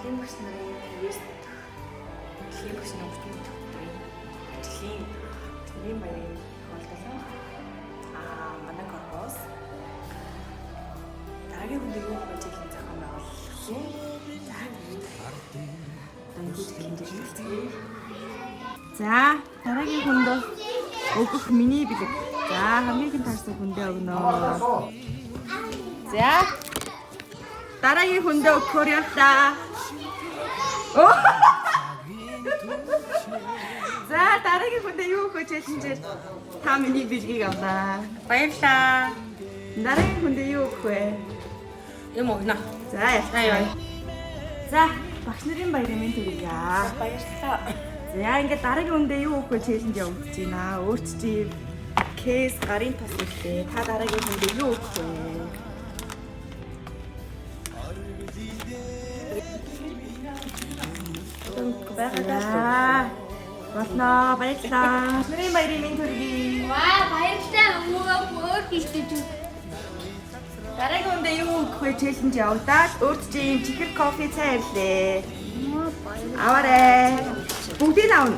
Монголын багш нарын вест дэлхийн багш нарын бүтээн төлөвлөрийн дэлхийн баярын тохиолдол манай корпус дараагийн хүнд юу хийж хэлэх зохион байгуулсан. За дараагийн хүнд өгөх миний бэлэг. За хамгийн их таарсан хүндээ өгнө. За дараагийн хүндээ өгөхөөр явлаа. За дараагийн хүндээ юу өгөх гэж хэлсэн та миний бэлгийг авлаа. Баярлалаа. Дараагийн хүндээ юу өгөх вэ? Юм өгнө. За яа. За багш нарын баярын мэнд төрье. Баярлалаа. За ингээд дараагийн хүндээ юу өгөх гэж хэлсэн явуулж байна. Өөрт чи кейс гарын тос үлээ. Та дараагийн хүндээ юу өгөх вэ? Баярлалаа. Болно баярлалаа. Нэрийн баярын мэнд төрье. Ваа баярлалаа. Өөр хийлдэж. Дараагийн хүндээ юу өгөх вэ? Челленж явуулаад өөрт чи юм чихэр кофе цай ирлээ. Аваарэ. Бүгдийг авна.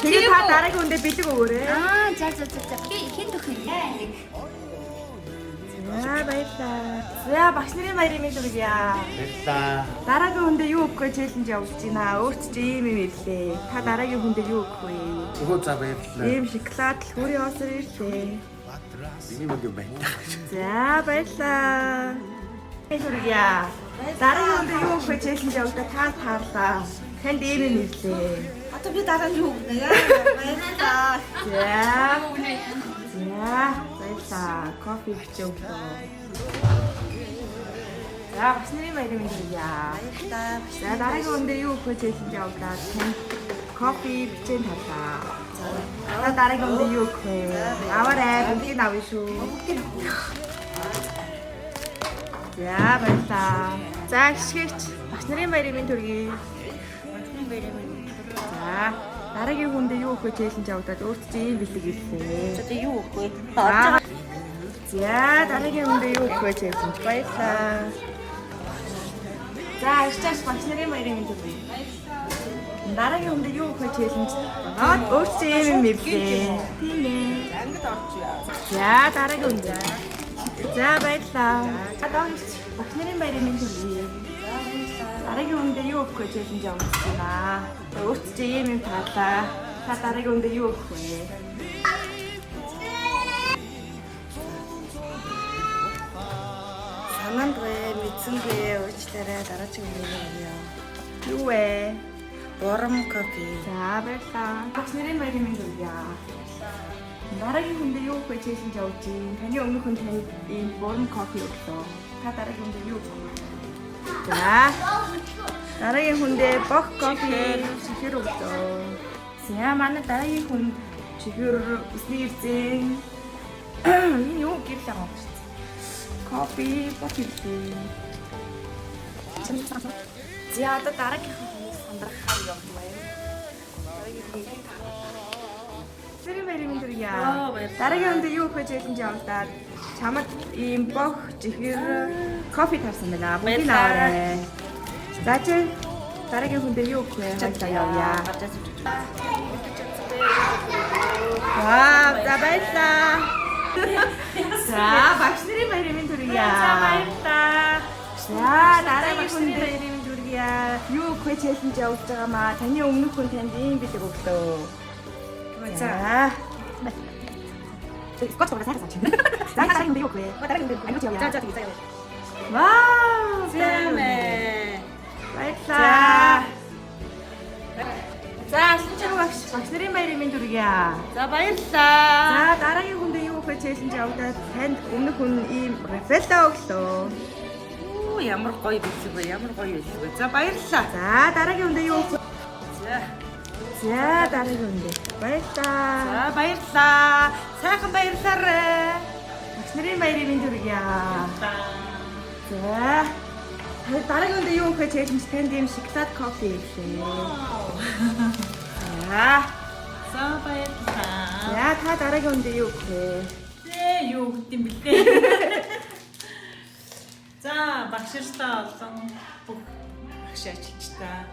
Тэгээ та дараагийн хүндээ бэлэг өгөөрэй. За. Хэд өгөх юм бэ? За баярлалаа. За багш нарын баярын мэнд төрье. Баярлалаа. Дараагийн хүндээ юу өгөх вэ? Челленж явуулж байна. Өөрт чи ийм юм ирлээ. Та дараагийн хүндээ юу өгөх вэ? Өхөө за баярлалаа. Ийм шоколад хүрээ осор ирлээ. Миний мөнгө байна. За баярлалаа. Төрье. Дараагийн хүндээ юу өгөх вэ? Челленж явуулаад та таарлаа. Танд ийм юм ирлээ. Одоо би дараа нь юу өгнө яа? Баярлалаа. За баярлалаа. Кофе бичээвлээ. За багш нарын баярын мэнд төрье. Баярлалаа. За дараагийн хүндээ юу өгөх вэ? Челленж явуулаад танд кофе бичээн тарлаа. За дараагийн хүндээ юу өгөх вэ? Аваарэ. Бүгдийг авъя шүү. За баярлалаа. За гişгэгч багш нарын баярын мэнд төрье. За дараагийн хүндээ юу өгөх вэ? Челленж явуулаад өөрт чи ийм бэлэг ирлээ. Одоо юу өгөх вэ? За дараагийн хүндээ юу өгөх вэ? Челленж баярлалаа. За ачаас багш нарын баярын мэнд төрье. Дараагийн хүндээ юу өгөх вэ? Челленж өөрт чи ийм ирлээ. Тийм ээ. Ангид орж яа. За дараагийн хүндээ. За баярлалаа. Багш нарын баярын мэнд төрье. Дараагийн хүндээ юу өгөх вэ? Челленж явуулж байна. Өөрт чи ийм юм таалаа. Та дараагийн хүндээ юу өгөх вэ? Санаандгүй, мэдсэнгүй, уучлаарай дараагийн хүнээ өгье. Юу вэ? Бором кофе. За баярлалаа. Багш нарын баярын мэнд төрье. Дараагийн хүндээ юу өгөх вэ? Челленж явуулж байна. Таны өмнөх хүн танд ийм бором кофе өглөө. Та дараагийн хүндээ юу өгөх вэ? За дараагийн хүндээ бох кофе чихэр өглөө. За манай дараагийн хүнд чихэр усны ирзэн. Энэ юу гэрэл байгаа юм бэ? Кофе бох ирзэн. За одоо дараагийн хүнд сандрахаар явах байна. Дараагийн хүнд Тэрийн баярын мэнд төрье. Дараагийн хүндээ юу өгөх вэ? Челленж явуулаад чамд ийм бох чихэр кофе тарсан байна. Бүгдийг аваарай. За чи дараагийн хүндээ юу өгөх вэ? Хайлаа явъя. Вау, за баярлалаа. За багш нарын баярын мэнд төрье. За баярлалаа. За дараагийн хүндээ баярын мэнд төрье. Юу өгөх вэ? Челленж явуулж байгаамаа. Таны өмнөх хүн танд ийм бэлэг өглөө. За. Скотч бороо сайхан сууч. За дараагийн хүндээ юу өгөх вэ? Дараагийн хүндээ ангиж явъя. За явъя. Вау! Сэмэ. Баярлалаа. За сүнчэн багш нарын баярын мэнд төрье. За баярлалаа. За дараагийн хүндээ юу өгөх вэ? Челленж явуулаад танд өмнөх хүн ийм рефело өглөө. Оо ямар гоё бэлэг вэ? Ямар гоё бэлэг вэ? За баярлалаа. За дараагийн хүндээ юу өгөх вэ? За дараагийн хүндээ. Баярлалаа. За баярлалаа. Сайхан баярлалаа. Багш нарын баярын мэнд төрье. За дараагийн хүндээ юу өгөх вэ? Челленж танд ийм шоколад кофе ирлээ. За баярлалаа. За та дараагийн хүндээ юу өгөх вэ? Юу өгд юм бэлээ. За багширтаа олон бүх багш ажилчтай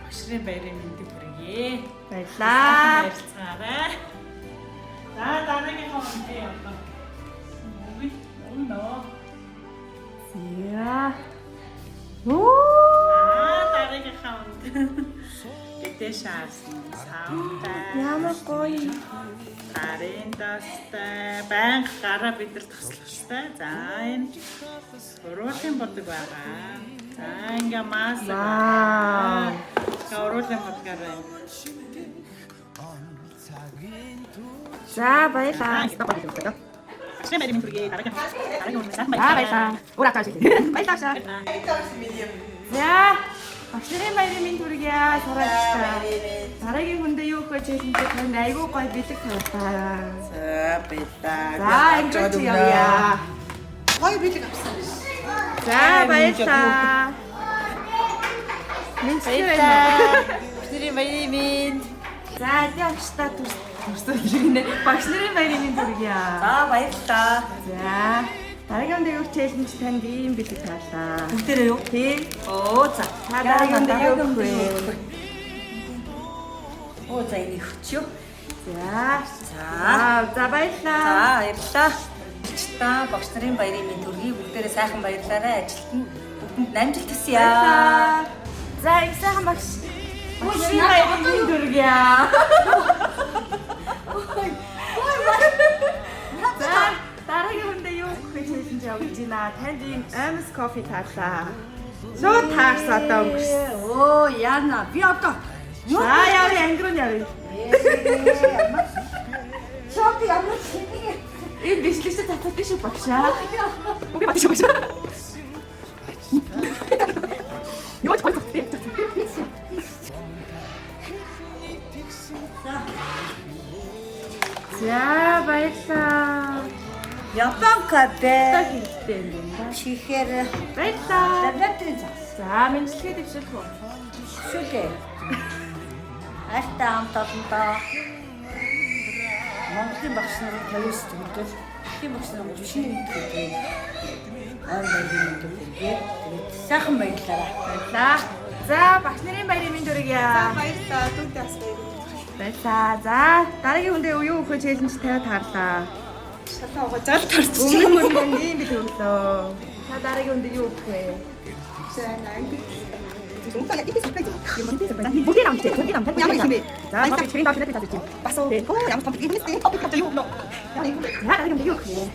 багш нарын баярын мэндийг хүргэе. Баярлаа. Баярлцгаарай. За дараагийн хоолнд яваа. Өнөө. За. Оо. Дараагийн хоолнд. Гэтэ шаарсан савтай. Ямар гоё. Гарын дастай банк гараа бид нар тослохтой. За энэ уруулын бодог байгаа. За ингээ мас. Вау. Уруулын бодгаараа. За баярлаа. Ашиг баримт хүргэе. Дараагийн үнэ сайхан Баярлаа. Ураа тааш. Баярлаа. За. Багш нарын баярын мэнд хүргье. Сараач. Дараагийн хүндээ юу гэж хэлэхдээ танд айгүй гоё бэлэг тавьлаа. За баярлаа. За ингэж явъя. Гоё бэлэг авсан. За баярлаа. Баярлаа. Багш нарын баярын мэнд. За явчихтаа төрсөн гинэ. Багш нарын баярын мэнд хүргье. За баярлаа. За дараагийн үндэ юу хэлж танд ийм бэлэг тавьлаа. Бүгдээрээ юу? Тийм. Оо за. Та дараагийн үндэ юу вэ? Оо за энийг өчөө. За. За баярлаа. За баярлалаа. Та багш нарын баярын мэнд төргий бүгдээрээ сайхан баярлаарай. Ажилт нь бүгдэнд амжилт хүсье. Баярлаа. За их сайхан багш. Багш нарын баярын мэнд хүргье. За дараагийн үндэ юу гэж хэлж явж байна. Танд ийм Amis coffee таалаа. Шууд таарс одоо өнгөрсөн. Оо яана би одоо За явъя ангируу явъя. шоп ямар шинэ. Энэ бичлэгчтэй татдаг шүү багшаа. Үгүй батш багшаа. Юу ч гоё. За баярлаа. Япон Та кафе хэрэгтэй юм байна. чихэр Баярлаа. лавлатрын зас. За мэдлэгээ дэвшүүлэх үү. Шүлээ. Альта амталтаа Монголын багш нарын 50-с төгөлдөр Монголын багш нарын 30-ны төгөлдөр ой баярын мэнд төргий. Тэгээд сайхан баярлалаа. Баярлаа. За багш нарын баярын мэнд хүргье. Баярлаа. Түнтэй бас Баярлаа. За дараагийн хүндээ юу өгөх хэлж тавиад таарлаа. шалгаа зал тарч. Өмнө мөрөнд ийм бил өглөө. Та дараагийн хүндээ юу өгөх вэ? Бүгд амт. Ямар юм бэ? За би скрин доор хэлээд тавьчих. Бас оо ямар компьютер юм бэ? Компьютер юу нөө? Дараагийн хүндээ юу өгөх вэ?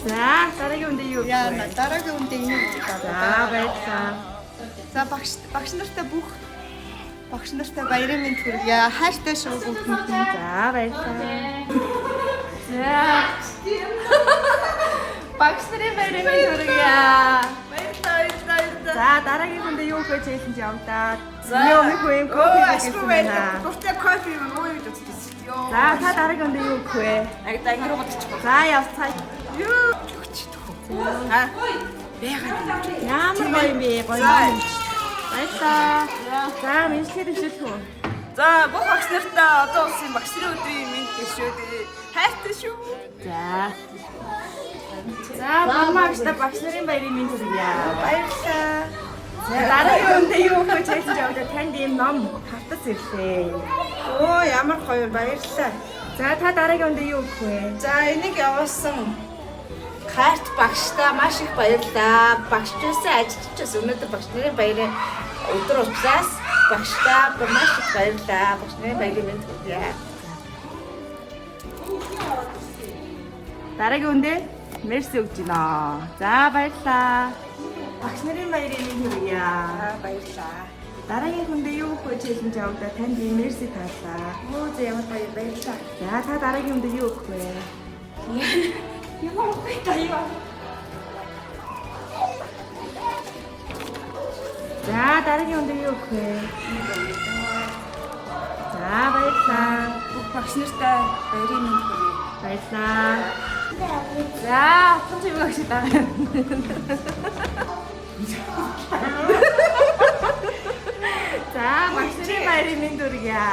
За дараагийн хүндээ юу өгөх вэ? Дараагийн үндэ энийг За баярлаа. за багш нартай бүх багш нартай баярын мэнд хүргье. Хайртай шүү бүгдэнд. За баярлалаа. За. Багш нарын баярын мэнд хүргье. За дараагийн хүндээ юу гэж хэлж явдаа. Юу мэх вэ? Кофе гэсэн байна. Бүртээ кофе юу гэж үзчихсэн. За та дараагийн хүндээ юу гэх вэ? Ангируу бодчих. За явцгаа. Юу? Ha? Ямар гоё юм бэ? Гоё юм. Баярлаа. За мэдлэгээ дэвшүүлэх үү? За бүх багш нартай одоо улсын багш нарын өдрийн мэнд дэвшүүлээ. Хайртай шүү. За. За багштай багш нарын баярын мэнд хүргье. Баярлалаа. За дараагийн хүндээ юу гэж хэлж явдаа танд ийм ном хатас ирлээ. Оо ямар гоё баярлалаа. За та дараагийн хүндээ юу гэх вэ? За энийг явуулсан Хайрт багштай маш их баярлалаа. Багшчаасаа ажилчаас өнөөдөр багш нарын баярын өдөр учраас багштай маш их баярлалаа. Багш нарын баярын мэнд хүргье. Дараагийн хүндээ мерси өгч байна. За баярлалаа. Багш нарын баярын мэнд хүргье. Баярлалаа. Дараагийн хүндээ юу гэж хэлж явдаа танд ийм мерси таалаа. Оо за ямар гоё баярлалаа. За та дараагийн хүндээ юу өгөх вэ? Ямар гоё таяа. За дараагийн хүндээ юу өгөх вэ? За баярлалаа. Бүх багш нартай баярын мэнд хүргье. Баярлалаа. За томч юм агш та. За багш нарын баярын мэнд хүргье.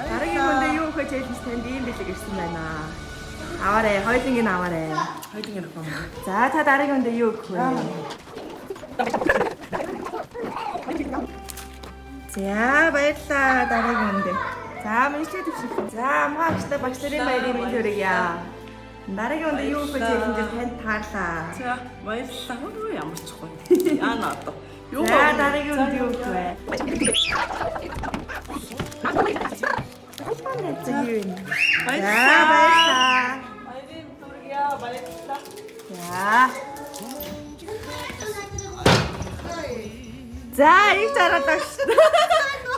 Дараагийн хүндээ юу өгөх хэлж танд ийм бэлэг ирсэн байна. Аваарэ, хоёулынгийн аваарэ. хоёрын ярих юм. За та дараагийн хүндээ юу өгөх вэ? За баярлалаа дараагийн үндэ. За мэнчтэй төвших. За амгаагчтай багш нарын баярын мэнд хүргье. Дараагийн үндэ юу гэж хэлэндээ танд таарлаа. За баярлалаа. Өө ямар ч гоё. Яана одоо. Юу За дараагийн үндэ юу вэ? Баярлалаа. баярын төргийа баярлалаа. За их зараад багш.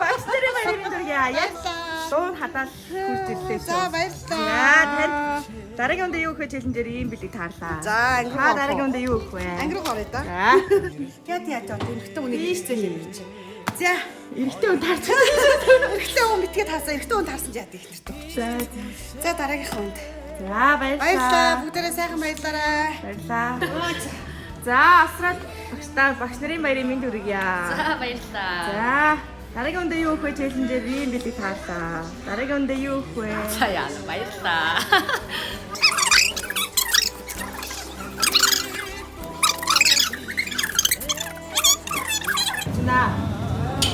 Багш нарын баярын хүргье. Яг дуун хадаад хүрч ирлээ. За баярлалаа. За танд дараагийн үндэ юу гэж хэлэндээ ийм билег таарлаа. За англи Та дараагийн үндэ юу өгөх вэ? англи орё да. За Яа эрэгтэй үнийг ийш зэл юм. За Эрэгтэй хүн таарч. эрэгтэй хүн битгээ таасан эрэгтэй хүн таарсан ч яа гэх нэртэй. За За дараагийнх хүнд. за баярлалаа. Баярлалаа. Бүгдээрээ сайхан баярлалаа. Баярлалаа. За асраад багш нарын баярын мэнд хүргье. За баярлалаа. За дараагийн үндэ юу өгөх вэ? Хэлэндээ ийм билег таарлаа. Дараагийн үндэ юу өгөх вэ? За яа баярлалаа.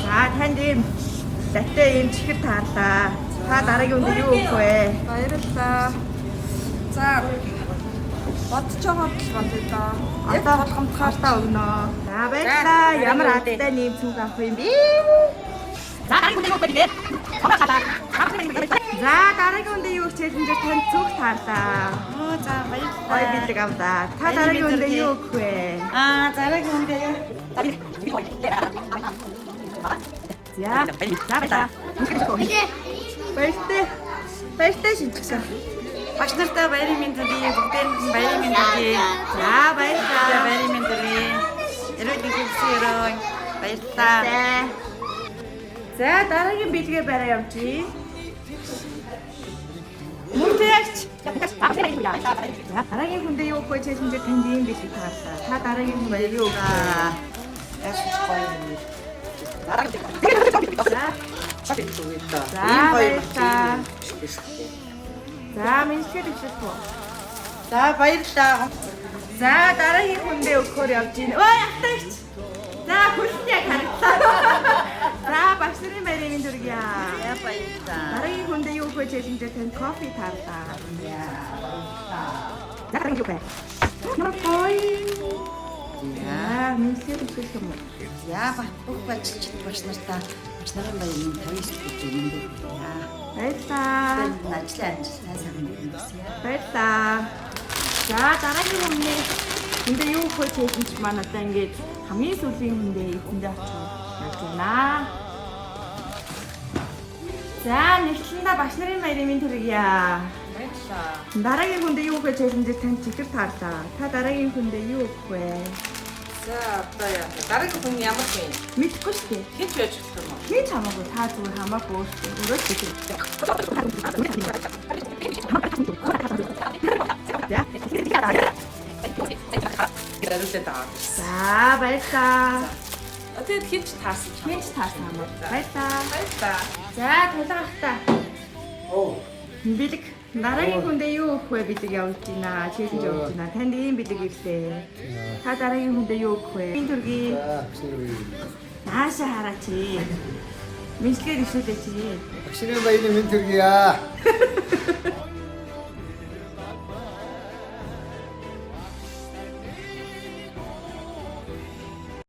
За танд ийм латте ийм чихэр таарлаа. Та дараагийн үндэ юу өгөх вэ? Баярлалаа. За бодож байгаа бол бодъё да. Одоо болгомдохоортой өгнө. За баярлалаа. Ямар адтай нэм цүг авах юм бэ? За дараагийн үндэ юу өгөх вэ? За дараагийн үндэ юу өгч хэлэндээ танд цүг таарлаа. За баярлалаа. Ой бидлэг авлаа. Та дараагийн үндэ юу өгөх вэ? Дараагийн үндэ юу? За баярлалаа. Баяртай шинжсэн. Багш нартай баярын мэнд хүргье. Бүгдээр нь баярын мэнд хүргье. За баярлалаа. Баярын мэнд хүргье. Эрүүл хэвсээрөө баярлалаа. За дараагийн бэлгээ барай явчих. Мөнтэйч. Дараагийн хүндээ юу өгөх вэ? Хэлэндээ танд ийм бэлэг таарлаа. Та дараагийн хүн баяр юу өгөх вэ? За баярлалаа. За мэнчтэй төвшөх үү? За баярлалаа. За дараагийн хүндээ өгөхөөр явж гин. Ой автаач. За хүлэн яг харагдлаа. За багш нарын баярын мэнд хүргье. За баярлалаа. Дараагийн хүндээ юу өгөх вэ? Хэлэндээ танд кофе таарлаа. За дараагийн юу вэ? Мапой. За мэнчтэй төвшөх юм уу? Яа бүх ажилчид багш нартаа багш нарын баярын 59 гэж өгнө. Баярлалаа. Ажлын сайхан байна. Баярлалаа. За дараагийн хүндээ юу өгөх вэ? Хэлсэн чи маань одоо ингээд хамгийн сүүлийн хүндээ эхэндээ очих яаж байна. За нэгтлэндээ багш нарын баярын мэнд хүргье. Баярлалаа. Дараагийн хүндээ юу өгөх вэ? Хэлэндээ танд чихэр таарлаа. Та дараагийн хүндээ юу өгөх вэ? За одоо яа. Дараагийн хүн ямар вэ? Мэдхгүй шүү дээ. Хэн ч байж болох юм уу? Хийж хамаагүй та зүгээр хамаагүй өөртөө өөрөө чихэр. Дараагийн таа. За баярлалаа. Тэгээд хэн ч таарсан ч Хинч таасан хамаа. Баярлалаа. баярлалаа. За тулгахтаа. Бэлэг дараагийн хүндээ юу өгөх вэ? Бэлэг явуулж байна. Чийлж явуулж байна. Танд ийм бэлэг ирлээ. Та дараагийн хүндээ юу өгөх вэ? Энэ төргий. Нааша хараач. Мэдлэгээр ишүүлээ чи. Багш нарын баярын мэнд хүргье.